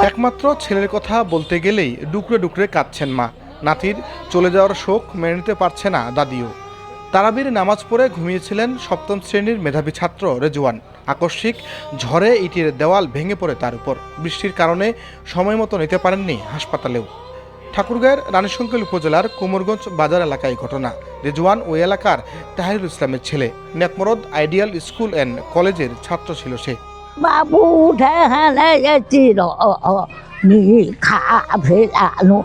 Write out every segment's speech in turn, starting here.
একমাত্র ছেলের কথা বলতে গেলেই ডুকরে ডুকরে কাঁদছেন মা। নাতির চলে যাওয়ার শোক মেনে নিতে পারছে না দাদিও। তারাবির নামাজ পড়ে ঘুমিয়েছিলেন সপ্তম শ্রেণীর মেধাবী ছাত্র রেজওয়ান। আকস্মিক ঝড়ে ইটের দেওয়াল ভেঙে পড়ে তার উপর। বৃষ্টির কারণে সময় মতো নিতে পারেননি হাসপাতালেও। ঠাকুরগাঁয়ের রানীশঙ্কল উপজেলার কুমোরগঞ্জ বাজার এলাকায় ঘটনা। রেজওয়ান ওই এলাকার তাহিরুল ইসলামের ছেলে। নেকমরদ আইডিয়াল স্কুল অ্যান্ড কলেজের ছাত্র ছিল সে। বাবু ঢেলেছিল নিখা ভেলানো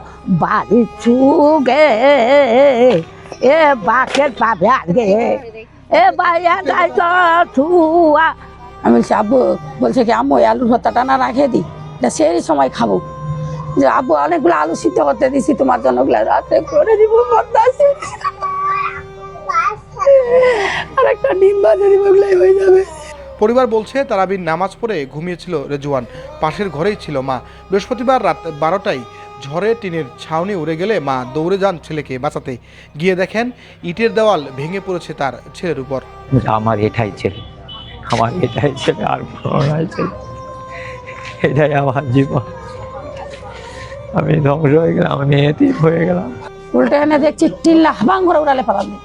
বাড়ি চুগে এ বাকের পাবে আগে এ বাইয়া গাইছ ছুয়া। আমি বলছি আব্বু, বলছে কি আম্মু আলুর ভর্তাটা না রাখে দিই, এটা সেই সময় খাবো। যে আব্বু অনেকগুলো আলু সিদ্ধ করতে দিছি তোমার জন্য, রাতে করে দিব ভর্তা আর একটা ডিম বাজে দিব, ওগুলাই হয়ে যাবে। পরিবার বলছে তারাবির নামাজ পড়ে ঘুমিয়েছিল রেজওয়ান। পাশের ঘরেই ছিল মা। বৃহস্পতিবার রাত 12টায় ঝড়ে টিনের ছাউনি উড়ে গেলে মা দৌড়ে যান ছেলেকে বাঁচাতে। গিয়ে দেখেন ইটের দেওয়াল ভেঙে পড়েছে তার ছেলের উপর। আমার এটাই ছেলে, আমার এটাই ছেলে, আর নাই ছেলে, এটাই আমার জীবন। আমি ধ্বংস হয়ে গেলাম, আমি এতিম হয়ে গেলাম। উল্টে এনে দেখছি টিল্লা হাপাং করে উড়ালে পালাল দিল।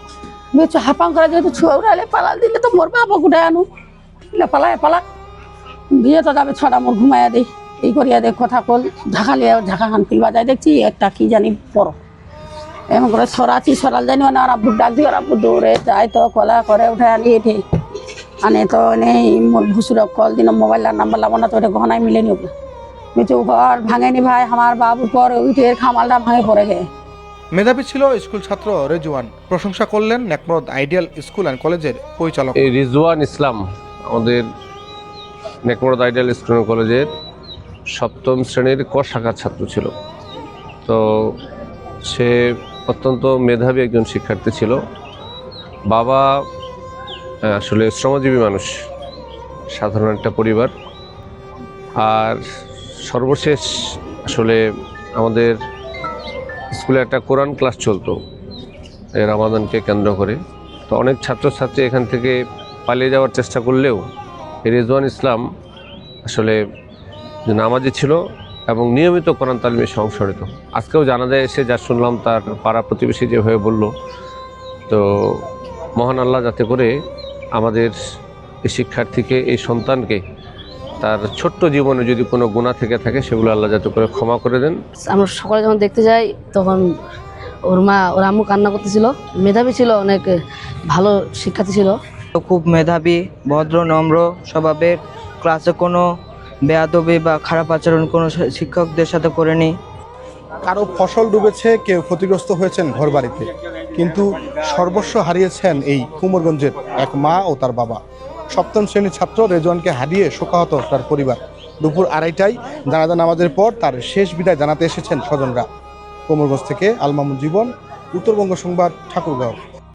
বেচু হাপাং করে যেহেতু ছুয়া উড়ালে পালাল দিলে তো মোর বাবা উঠে আনু পালায় পালা বিয়ে তো যাবে ছটা মোর ঘুমাইয়া দিই এই করিয়া দেখ কথা কল ঝাঁকা লিয়ে ঝাঁকা খান তুলবা যায় দেখছি একটা কি জানি পড়ো এমন করে সরাচ্ছি সরাল জানি না। আর আব্বুর ডাক দিয়ে আব্বু দৌড়ে যায় তো কলা করে উঠে আনি এঠে আনে তো নেই মোর ভুসুরক কল দিন মোবাইল নাম্বার লাবো না তো ওটা গহনায় মিলে নিব। বেচু ঘর ভাঙেনি ভাই, আমার বাবুর পর উঠে খামালটা ভাঙে পড়ে গে। মেধাবী ছিল স্কুল ছাত্র রেজওয়ান। প্রশংসা করলেন নেকমরদ আইডিয়াল স্কুল অ্যান্ড কলেজের পরিচালক। এই রিজওয়ান ইসলাম আমাদের নেকমরদ আইডিয়াল স্কুল অ্যান্ড কলেজের সপ্তম শ্রেণীর ক শাখার ছাত্র ছিল। তো সে অত্যন্ত মেধাবী একজন শিক্ষার্থী ছিল। বাবা আসলে শ্রমজীবী মানুষ, সাধারণ একটা পরিবার। আর সর্বশেষ আসলে আমাদের স্কুলে একটা কোরআন ক্লাস চলতো রমাদানকে কেন্দ্র করে। তো অনেক ছাত্রছাত্রী এখান থেকে পালিয়ে যাওয়ার চেষ্টা করলেও রেজওয়ান ইসলাম আসলে নামাজি ছিল এবং নিয়মিত কোরআন তালিমে সংশরিত। আজকেও জানাজায় এসে যা শুনলাম তার পাড়া প্রতিবেশী যেভাবে বলল, তো মহান আল্লাহ যাতে করে আমাদের এই শিক্ষার্থীকে, এই সন্তানকে তার ছোট্ট জীবনে যদি কোনো গুনাহ থেকে থাকে সেগুলো আল্লাহ যাতে করে ক্ষমা করে দেন। আমরা সকালে যখন দেখতে যাই তখন ওর আম্মু কান্না করতেছিল। মেধাবী ছিল, অনেক ভালো শিক্ষার্থী ছিল, খুব মেধাবী, ভদ্র, নম্র স্বভাবের। ক্লাসে কোনো বেয়াদবি বা খারাপ আচরণ কোনো শিক্ষকদের সাথে করেনি। কারো ফসল ডুবেছে, কেউ ক্ষতিগ্রস্ত হয়েছেন ঘরবাড়িতে, কিন্তু সর্বস্ব হারিয়েছেন এই কুমোরগঞ্জের এক মা ও তার বাবা। সপ্তম শ্রেণীর ছাত্র রেজওয়ানকে হারিয়ে শোকাহত তার পরিবার। দুপুর 2:30টায় জানাজা নামাজের পর তার শেষ বিদায় জানাতে এসেছেন স্বজনরা। কুমোরগঞ্জ থেকে আল মামুন জীবন, উত্তরবঙ্গ সংবাদ, ঠাকুরগাঁও।